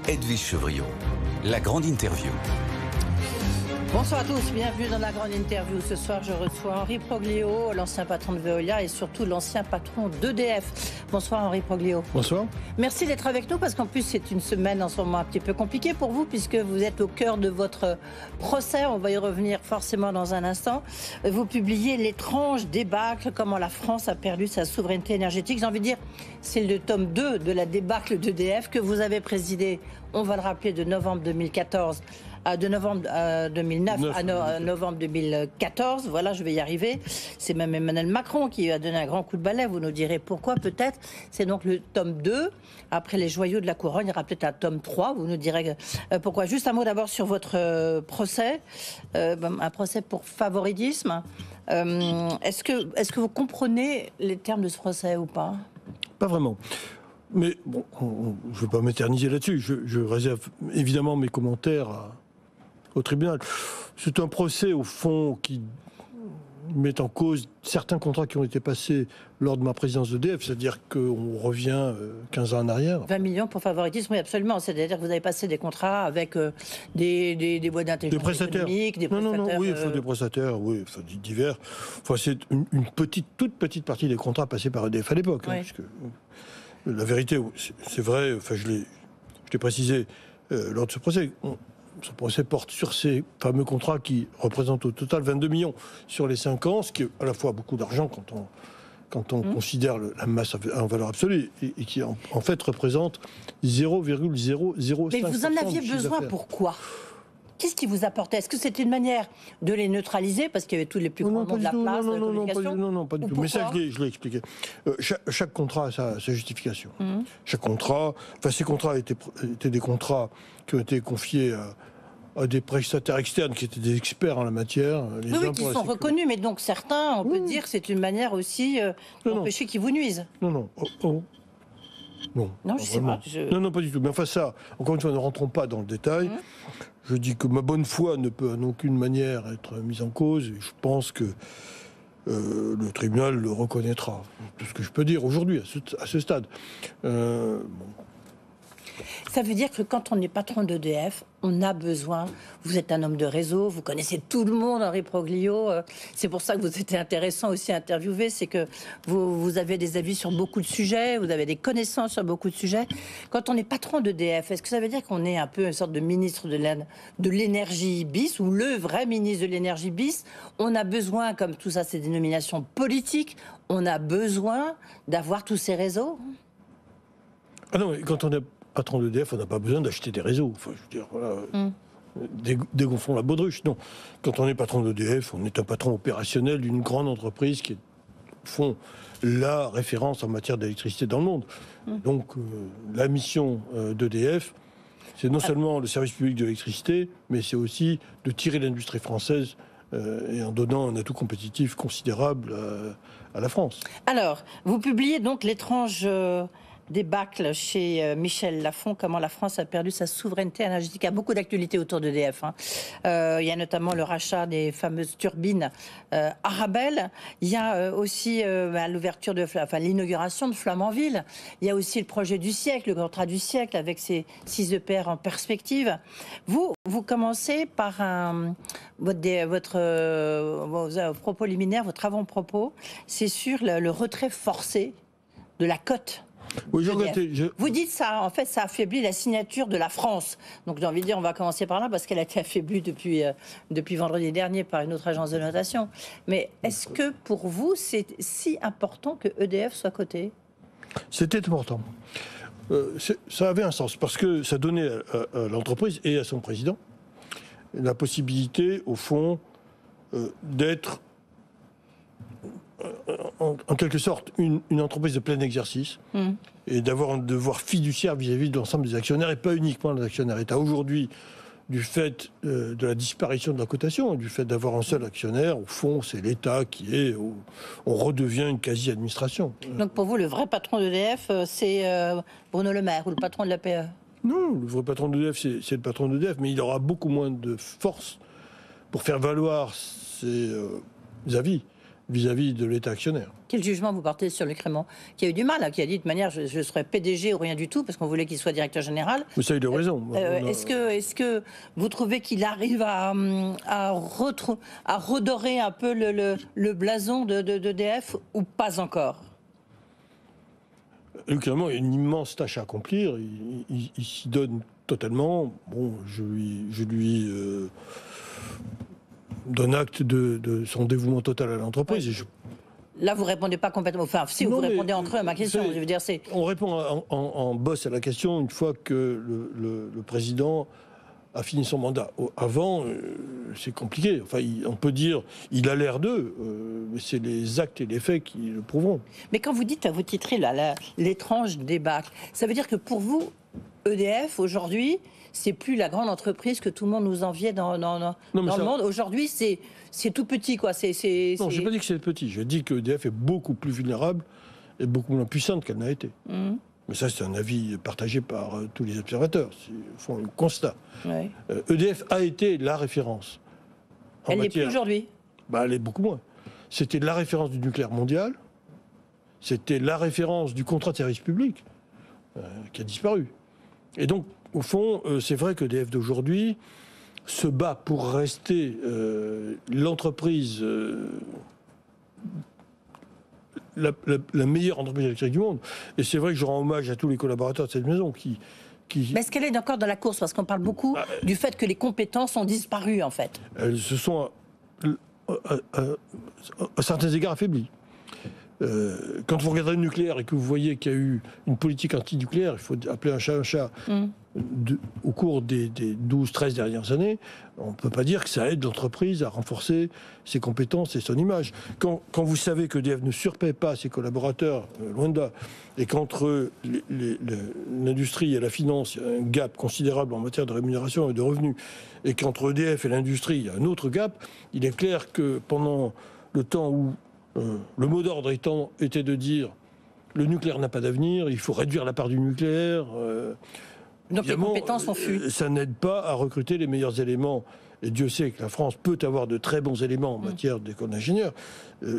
Edwige Chevrillon, la grande interview. Bonsoir à tous, bienvenue dans la grande interview. Ce soir, je reçois Henri Proglio, l'ancien patron de Veolia et surtout l'ancien patron d'EDF. Bonsoir Henri Proglio. Bonsoir. Merci d'être avec nous parce qu'en plus, c'est une semaine en ce moment un petit peu compliquée pour vous puisque vous êtes au cœur de votre procès. On va y revenir forcément dans un instant. Vous publiez l'étrange débâcle, comment la France a perdu sa souveraineté énergétique. J'ai envie de dire, c'est le tome 2 de la débâcle d'EDF que vous avez présidé, on va le rappeler, de novembre 2014 de novembre 2009 à novembre 2014. Voilà, je vais y arriver. C'est même Emmanuel Macron qui a donné un grand coup de balai. Vous nous direz pourquoi, peut-être. C'est donc le tome 2. Après les joyaux de la couronne, il y aura peut-être un tome 3. Vous nous direz pourquoi. Juste un mot d'abord sur votre procès. Un procès pour favoritisme. Est-ce que vous comprenez les termes de ce procès ou pas? Pas vraiment. Mais bon, je ne veux pas m'éterniser là-dessus. Je réserve évidemment mes commentaires au tribunal. C'est un procès, au fond, qui met en cause certains contrats qui ont été passés lors de ma présidence d'EDF, c'est-à-dire qu'on revient 15 ans en arrière. 20 millions pour favoritisme, oui, absolument. C'est-à-dire que vous avez passé des contrats avec des boîtes d'intelligence économique, des prestataires... Non, oui, il faut des prestataires, oui, enfin, divers. Enfin, c'est toute petite partie des contrats passés par EDF à l'époque. Oui. Hein, puisque, la vérité, c'est vrai, enfin, je l'ai précisé lors de ce procès. Ce procès porte sur ces fameux contrats qui représentent au total 22 millions sur les 5 ans, ce qui est à la fois beaucoup d'argent quand on considère la masse en valeur absolue, et qui en fait représente 0,005%. Mais vous en aviez besoin, pourquoi ? Qu'est-ce qui vous apportait? Est-ce que c'était une manière de les neutraliser parce qu'il y avait tous les plus grands noms de la place, de la communication? Non, pas du tout. Mais ça, je l'ai expliqué. Chaque contrat a sa justification. Chaque contrat, enfin, ces contrats étaient des contrats qui ont été confiés à des prestataires externes qui étaient des experts en la matière. Oui, qui sont reconnus, mais donc certains, on peut dire que c'est une manière aussi d'empêcher qu'ils vous nuisent. Non, je sais pas. Non, pas du tout. Mais enfin ça, encore une fois, ne rentrons pas dans le détail. Je dis que ma bonne foi ne peut en aucune manière être mise en cause, et je pense que le tribunal le reconnaîtra. Tout ce que je peux dire aujourd'hui, à ce stade. Ça veut dire que quand on est patron d'EDF, on a besoin, vous êtes un homme de réseau, vous connaissez tout le monde, Henri Proglio, c'est pour ça que vous étiez intéressant aussi à interviewer, c'est que vous avez des avis sur beaucoup de sujets, vous avez des connaissances sur beaucoup de sujets. Quand on est patron d'EDF, est-ce que ça veut dire qu'on est un peu une sorte de ministre de l'énergie bis, ou le vrai ministre de l'énergie bis? On a besoin, comme tout ça c'est des nominations politiques, on a besoin d'avoir tous ces réseaux? Ah non, mais quand on est patron d'EDF, on n'a pas besoin d'acheter des réseaux. Enfin, je veux dire, voilà, dégonflons la baudruche. Non, quand on est patron d'EDF, on est un patron opérationnel d'une grande entreprise qui est, au fond, la référence en matière d'électricité dans le monde. Donc, la mission d'EDF, c'est non seulement le service public de l'électricité, mais c'est aussi de tirer l'industrie française et en donnant un atout compétitif considérable à la France. Alors, vous publiez donc l'étrange... débâcle chez Michel Lafon, comment la France a perdu sa souveraineté énergétique. Il y a beaucoup d'actualités autour d'EDF. Il y a notamment le rachat des fameuses turbines Arabelle. Il y a aussi l'ouverture l'inauguration de Flamanville. Il y a aussi le projet du siècle, le contrat du siècle avec ces 6 EPR en perspective. Vous commencez par votre propos liminaire, votre avant-propos, c'est sur le retrait forcé de la cote. Oui, vous dites ça, en fait, ça affaiblit la signature de la France. Donc j'ai envie de dire, on va commencer par là, parce qu'elle a été affaiblie depuis vendredi dernier par une autre agence de notation. Mais est-ce que pour vous, c'est si important que EDF soit coté? C'était important. Ça avait un sens, parce que ça donnait à l'entreprise et à son président la possibilité, au fond, d'être... en quelque sorte, une entreprise de plein exercice et d'avoir un devoir fiduciaire vis-à-vis de l'ensemble des actionnaires et pas uniquement des actionnaires État. Aujourd'hui, du fait de la disparition de la cotation, du fait d'avoir un seul actionnaire, au fond, c'est l'État qui est... on redevient une quasi-administration. Donc pour vous, le vrai patron d'EDF, c'est Bruno Le Maire ou le patron de l'APE? Non, le vrai patron d'EDF, c'est le patron d'EDF, mais il aura beaucoup moins de force pour faire valoir ses avis vis-à-vis de l'État actionnaire. Quel jugement vous portez sur Luc Rémont, qui a eu du mal, qui a dit de manière je serais PDG ou rien du tout, parce qu'on voulait qu'il soit directeur général. Mais ça, il a raison. Est-ce que vous trouvez qu'il arrive à redorer un peu le blason d'EDF ou pas encore? Luc Rémont a une immense tâche à accomplir. Il s'y donne totalement. Bon, je lui donne acte de son dévouement total à l'entreprise. Oui. Là, vous répondez pas complètement. Enfin, si vous répondez entre eux à ma question, je veux dire, c'est. On répond en boss à la question une fois que le président a fini son mandat. Avant, c'est compliqué. Enfin, on peut dire, il a l'air d'eux, mais c'est les actes et les faits qui le prouveront. Mais quand vous dites, vous titrez là, l'étrange débâcle, ça veut dire que pour vous, EDF, aujourd'hui, c'est plus la grande entreprise que tout le monde nous enviait dans le monde. Aujourd'hui, c'est tout petit, quoi. Non, je n'ai pas dit que c'est petit. J'ai dit que EDF est beaucoup plus vulnérable et beaucoup moins puissante qu'elle n'a été. Mais ça, c'est un avis partagé par tous les observateurs. Ils font un constat. Ouais. EDF a été la référence. Elle n'est plus aujourd'hui. Elle est beaucoup moins. C'était la référence du nucléaire mondial. C'était la référence du contrat de service public qui a disparu. Et donc, au fond, c'est vrai qu'EDF d'aujourd'hui se bat pour rester l'entreprise... La meilleure entreprise électrique du monde. Et c'est vrai que je rends hommage à tous les collaborateurs de cette maison qui... Mais est-ce qu'elle est encore dans la course? Parce qu'on parle beaucoup du fait que les compétences ont disparu, en fait. Elles se sont, à certains égards, affaiblies. Quand vous regardez le nucléaire et que vous voyez qu'il y a eu une politique anti-nucléaire, il faut appeler un chat un chat, au cours des 12-13 dernières années, on ne peut pas dire que ça aide l'entreprise à renforcer ses compétences et son image. Quand vous savez que EDF ne surpaie pas ses collaborateurs, loin de là, et qu'entre l'industrie et la finance, il y a un gap considérable en matière de rémunération et de revenus, et qu'entre EDF et l'industrie, il y a un autre gap, il est clair que pendant le temps où le mot d'ordre était de dire le nucléaire n'a pas d'avenir, il faut réduire la part du nucléaire. Donc les compétences ont fui. Ça n'aide pas à recruter les meilleurs éléments. Et Dieu sait que la France peut avoir de très bons éléments en matière d'école d'ingénieur.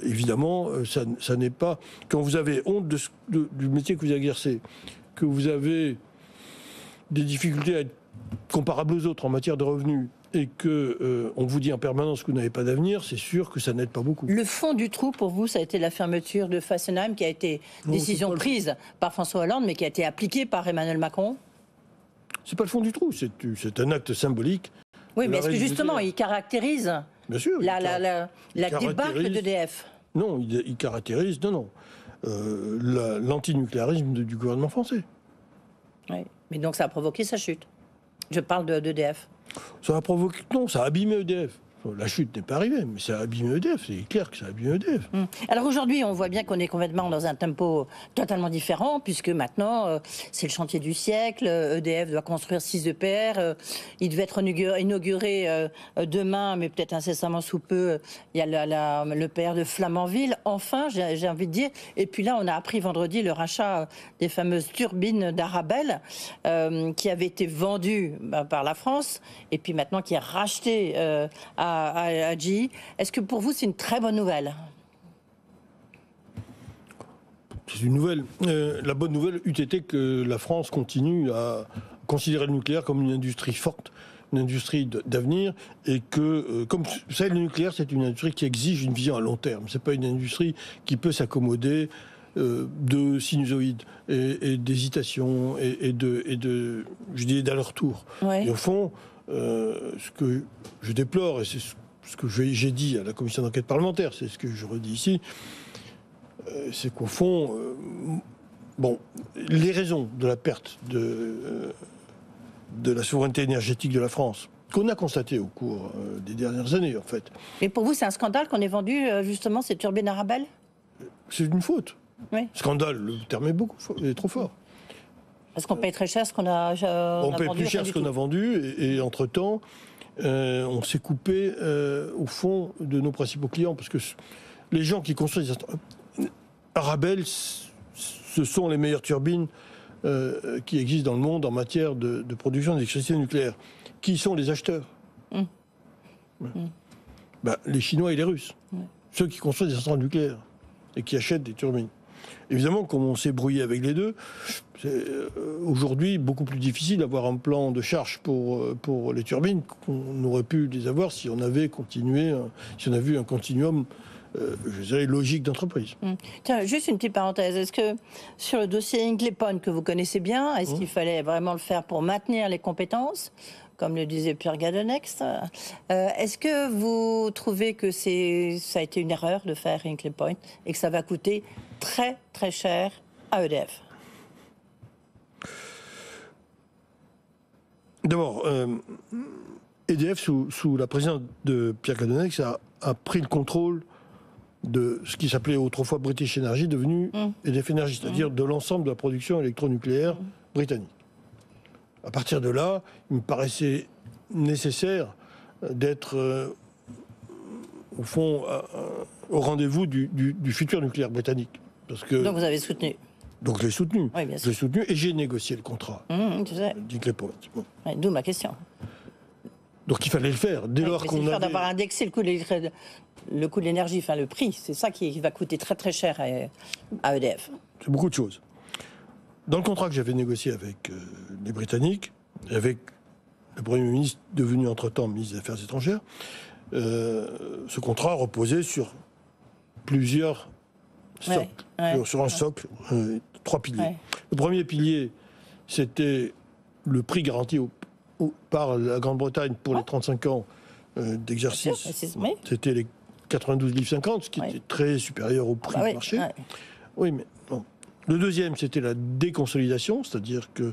Évidemment, ça n'est pas... Quand vous avez honte du métier que vous exercez, que vous avez des difficultés à être comparables aux autres en matière de revenus, et qu'on vous dit en permanence que vous n'avez pas d'avenir, c'est sûr que ça n'aide pas beaucoup. Le fond du trou, pour vous, ça a été la fermeture de Fessenheim, qui a été décision prise par François Hollande, mais qui a été appliquée par Emmanuel Macron? C'est pas le fond du trou, c'est un acte symbolique. Oui, mais est-ce que justement, il caractérise la débâcle d'EDF? Non, il caractérise, l'antinucléarisme du gouvernement français. Oui, mais donc ça a provoqué sa chute. Je parle d'EDF. Ça a provoqué... Non, ça a abîmé EDF. La chute n'est pas arrivée, mais ça a abîmé EDF. C'est clair que ça a abîmé EDF. Alors aujourd'hui, on voit bien qu'on est complètement dans un tempo totalement différent, puisque maintenant, c'est le chantier du siècle. EDF doit construire 6 EPR. Il devait être inauguré demain, mais peut-être incessamment sous peu. Il y a l'EPR de Flamanville. Enfin, j'ai envie de dire. Et puis là, on a appris vendredi le rachat des fameuses turbines d'Arabelle, qui avaient été vendues par la France, et puis maintenant qui est racheté à GE. Est-ce que pour vous, c'est une très bonne nouvelle? C'est une nouvelle. La bonne nouvelle eût été que la France continue à considérer le nucléaire comme une industrie forte, une industrie d'avenir, et que, comme vous savez, le nucléaire, c'est une industrie qui exige une vision à long terme. C'est pas une industrie qui peut s'accommoder de sinusoïdes et d'hésitations et de je dirais, d'aller-retour. Ouais. Et au fond, ce que je déplore, et c'est ce que j'ai dit à la commission d'enquête parlementaire, c'est ce que je redis ici, c'est qu'au fond, les raisons de la perte de la souveraineté énergétique de la France, qu'on a constaté au cours des dernières années, en fait. Et pour vous, c'est un scandale qu'on ait vendu justement ces turbines Arabelle? C'est une faute. Oui. Scandale, le terme est trop fort. Parce qu'on paye très cher ce qu'on a, on paye plus cher ce qu'on a vendu, et entre-temps, on s'est coupé, au fond, de nos principaux clients, parce que les gens qui construisent Arabelle, ce sont les meilleures turbines qui existent dans le monde en matière de production d'électricité nucléaire. Qui sont les acheteurs? Les Chinois et les Russes. ceux qui construisent des centrales nucléaires et qui achètent des turbines. Évidemment, comme on s'est brouillé avec les deux, c'est aujourd'hui beaucoup plus difficile d'avoir un plan de charge pour les turbines qu'on aurait pu les avoir si on avait continué, si on avait eu un continuum, je dirais, logique d'entreprise. Tiens, juste une petite parenthèse. Est-ce que sur le dossier Hinkley Point que vous connaissez bien, est-ce qu'il fallait vraiment le faire pour maintenir les compétences, comme le disait Pierre Gadenex? Est-ce que vous trouvez que ça a été une erreur de faire Hinkley Point et que ça va coûter très très cher à EDF? D'abord, EDF, sous la présidence de Pierre Gadenex, a pris le contrôle de ce qui s'appelait autrefois British Energy, devenu EDF Energy, c'est-à-dire de l'ensemble de la production électronucléaire britannique. À partir de là, il me paraissait nécessaire d'être, au fond, au rendez-vous du futur nucléaire britannique. Parce que, donc vous avez soutenu? Donc je l'ai soutenu. Oui, bien sûr. Je l'ai soutenu et j'ai négocié le contrat d'Hinkley Point. Bon. Ouais, d'où ma question. Donc il fallait le faire. Dès lors qu'on avait... d'avoir indexé le coût de l'énergie, enfin le prix, c'est ça qui va coûter très très cher à EDF. C'est beaucoup de choses. Dans le contrat que j'avais négocié avec les Britanniques, et avec le Premier ministre devenu entre-temps ministre des Affaires étrangères, ce contrat reposait sur plusieurs socles, sur un socle, 3 piliers. Ouais. Le premier pilier, c'était le prix garanti par la Grande-Bretagne pour les 35 ans d'exercice. C'était les 92,50 livres, ce qui était très supérieur au prix du marché. Oui, mais bon. Le deuxième, c'était la déconsolidation, c'est-à-dire que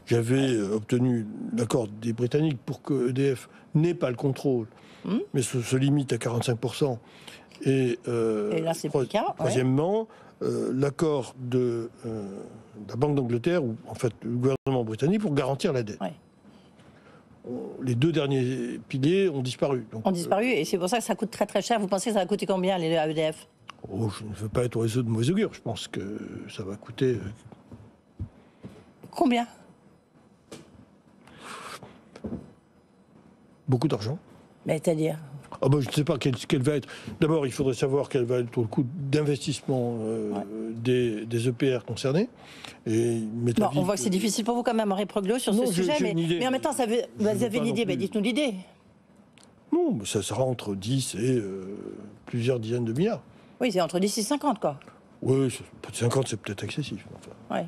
j'avais obtenu l'accord des Britanniques pour que EDF n'ait pas le contrôle, mais se limite à 45%. Et là, c'est plus le cas. Troisièmement, l'accord de la Banque d'Angleterre, ou en fait le gouvernement britannique, pour garantir la dette. Les deux derniers piliers ont disparu. Ont disparu, et c'est pour ça que ça coûte très très cher. Vous pensez que ça va coûter combien à EDF? Je ne veux pas être oiseau de mauvais augure. Je pense que ça va coûter... Combien? Beaucoup d'argent. Mais c'est-à-dire? Je ne sais pas quel va être... D'abord, il faudrait savoir quel va être le coût d'investissement des EPR concernés. On voit que c'est difficile pour vous quand même, Henri Proglio, sur ce sujet. Mais en même temps, vous avez une idée, dites-nous l'idée. Non, mais ça sera entre 10 et plusieurs dizaines de milliards. Oui, c'est entre 10 et 50, quoi. Oui, 50, c'est peut-être excessif. Enfin.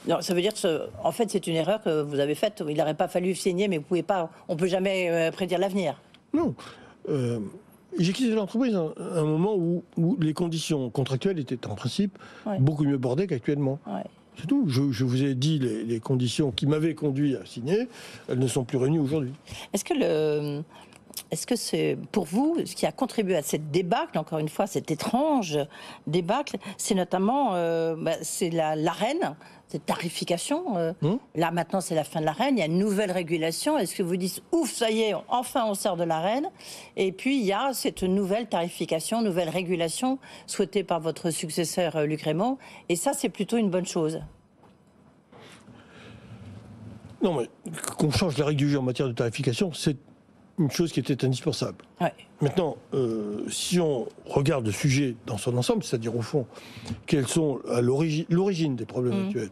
Non, ça veut dire que, en fait, c'est une erreur que vous avez faite. Il n'aurait pas fallu signer, mais on ne peut jamais prédire l'avenir. Non. J'ai quitté l'entreprise à un moment où les conditions contractuelles étaient en principe beaucoup mieux bordées qu'actuellement. C'est tout. Je vous ai dit les conditions qui m'avaient conduit à signer. Elles ne sont plus réunies aujourd'hui. Est-ce que c'est, pour vous, ce qui a contribué à cette débâcle, encore une fois, cette étrange débâcle, c'est notamment c'est l'Arenh, cette tarification. Là, maintenant, c'est la fin de l'Arenh. Il y a une nouvelle régulation. Est-ce que vous dites, ouf, ça y est, enfin, on sort de l'Arenh? Et puis, il y a cette nouvelle tarification, nouvelle régulation souhaitée par votre successeur, Luc Rémont. Et ça, c'est plutôt une bonne chose. Non, mais qu'on change la règle du jeu en matière de tarification, c'est une chose qui était indispensable. Maintenant, si on regarde le sujet dans son ensemble, c'est-à-dire au fond, quelles sont l'origine des problèmes actuels.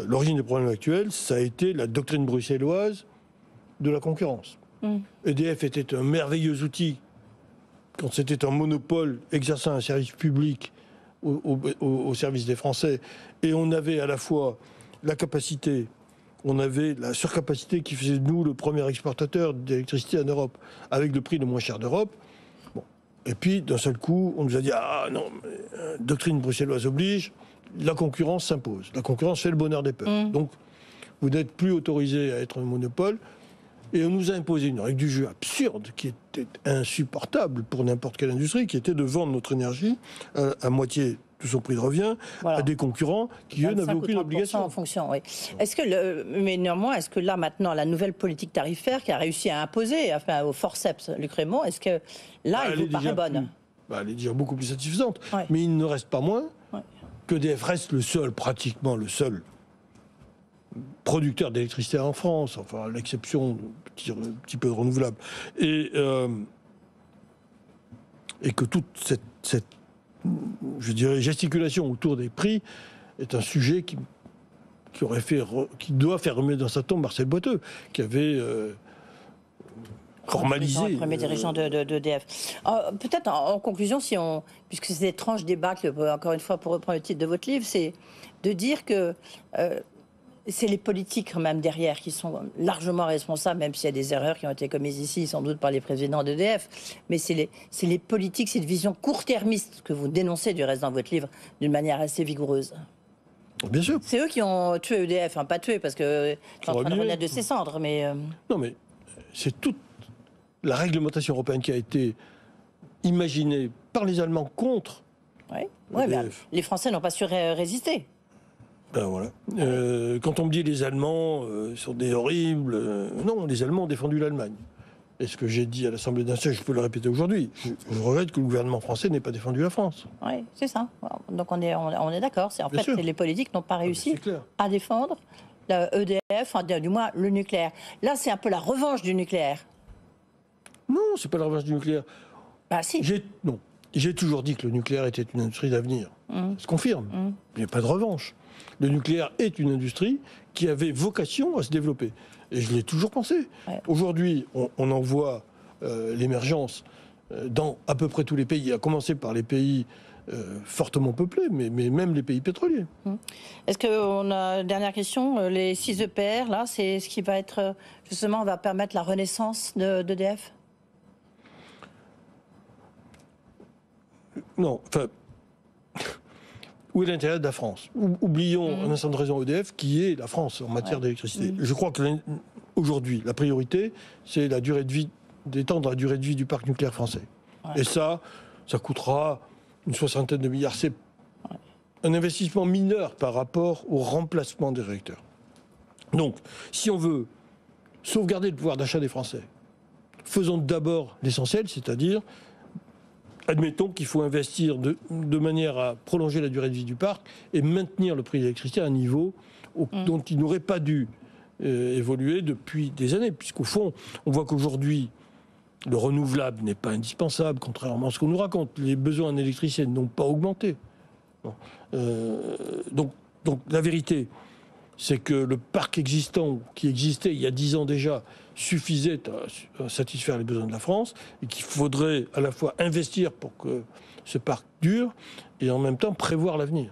L'origine des problèmes actuels, ça a été la doctrine bruxelloise de la concurrence. EDF était un merveilleux outil quand c'était un monopole exerçant un service public au service des Français, et on avait à la fois la capacité... On avait la surcapacité qui faisait de nous le premier exportateur d'électricité en Europe, avec le prix le moins cher d'Europe. Bon. Et puis, d'un seul coup, on nous a dit « Ah non, doctrine bruxelloise oblige, la concurrence s'impose. La concurrence fait le bonheur des peuples. Donc, vous n'êtes plus autorisé à être un monopole. » Et on nous a imposé une règle du jeu absurde, qui était insupportable pour n'importe quelle industrie, qui était de vendre notre énergie à moitié de son prix de revient à des concurrents qui, eux, n'avaient aucune obligation. En fonction, Est-ce que mais néanmoins, est-ce que là, maintenant, la nouvelle politique tarifaire qui a réussi à imposer, enfin, au forceps, Luc Rémont, est-ce que là, elle vous paraît bonne? Elle est déjà beaucoup plus satisfaisante. Mais il ne reste pas moins que EDF reste pratiquement le seul producteur d'électricité en France, enfin, à l'exception un petit peu de renouvelable. Et et que toute cette je dirais, gesticulation autour des prix est un sujet qui doit faire remuer dans sa tombe Marcel Boiteux, qui avait formalisé. Le premier dirigeant d'EDF. Peut-être en conclusion, puisque c'est des tranches débâcle, encore une fois, pour reprendre le titre de votre livre, c'est de dire que c'est les politiques même derrière qui sont largement responsables, même s'il y a des erreurs qui ont été commises ici, sans doute par les présidents d'EDF. Mais c'est les politiques, cette vision court-termiste que vous dénoncez du reste dans votre livre d'une manière assez vigoureuse. Bien sûr. C'est eux qui ont tué EDF, pas tué parce que c'est en train de renaître de ses cendres, mais... Non, mais c'est toute la réglementation européenne qui a été imaginée par les Allemands contre EDF. Les Français n'ont pas su résister. Ben voilà. Quand on me dit les Allemands sont des horribles, non, les Allemands ont défendu l'Allemagne. Et ce que j'ai dit à l'Assemblée nationale, je peux le répéter aujourd'hui, je regrette que le gouvernement français n'ait pas défendu la France. Oui, c'est ça. Donc on est d'accord. En fait, les politiques n'ont pas réussi à défendre EDF, du moins le nucléaire. Là, c'est un peu la revanche du nucléaire. Non, c'est pas la revanche du nucléaire. Bah si. Non. J'ai toujours dit que le nucléaire était une industrie d'avenir. Ça se confirme. Il n'y a pas de revanche. Le nucléaire est une industrie qui avait vocation à se développer. Et je l'ai toujours pensé. Ouais. Aujourd'hui, on en voit l'émergence dans à peu près tous les pays, à commencer par les pays fortement peuplés, mais même les pays pétroliers. Est-ce qu'on a une dernière question? Les 6 EPR, là, c'est ce qui va être, justement, va permettre la renaissance d'EDF? Non, enfin... Où est l'intérêt de la France? Oublions un instant de raison EDF, qui est la France en matière d'électricité. Je crois qu'aujourd'hui, la priorité, c'est la durée de vie, d'étendre la durée de vie du parc nucléaire français. Et ça coûtera une 60aine de milliards. C'est un investissement mineur par rapport au remplacement des réacteurs. Donc, si on veut sauvegarder le pouvoir d'achat des Français, faisons d'abord l'essentiel, c'est-à-dire... Admettons qu'il faut investir de manière à prolonger la durée de vie du parc et maintenir le prix de l'électricité à un niveau dont il n'aurait pas dû évoluer depuis des années. Puisqu'au fond, on voit qu'aujourd'hui, le renouvelable n'est pas indispensable, contrairement à ce qu'on nous raconte. Les besoins en électricité n'ont pas augmenté. Donc la vérité, c'est que le parc existant, qui existait il y a 10 ans déjà, suffisait à satisfaire les besoins de la France et qu'il faudrait à la fois investir pour que ce parc dure et en même temps prévoir l'avenir.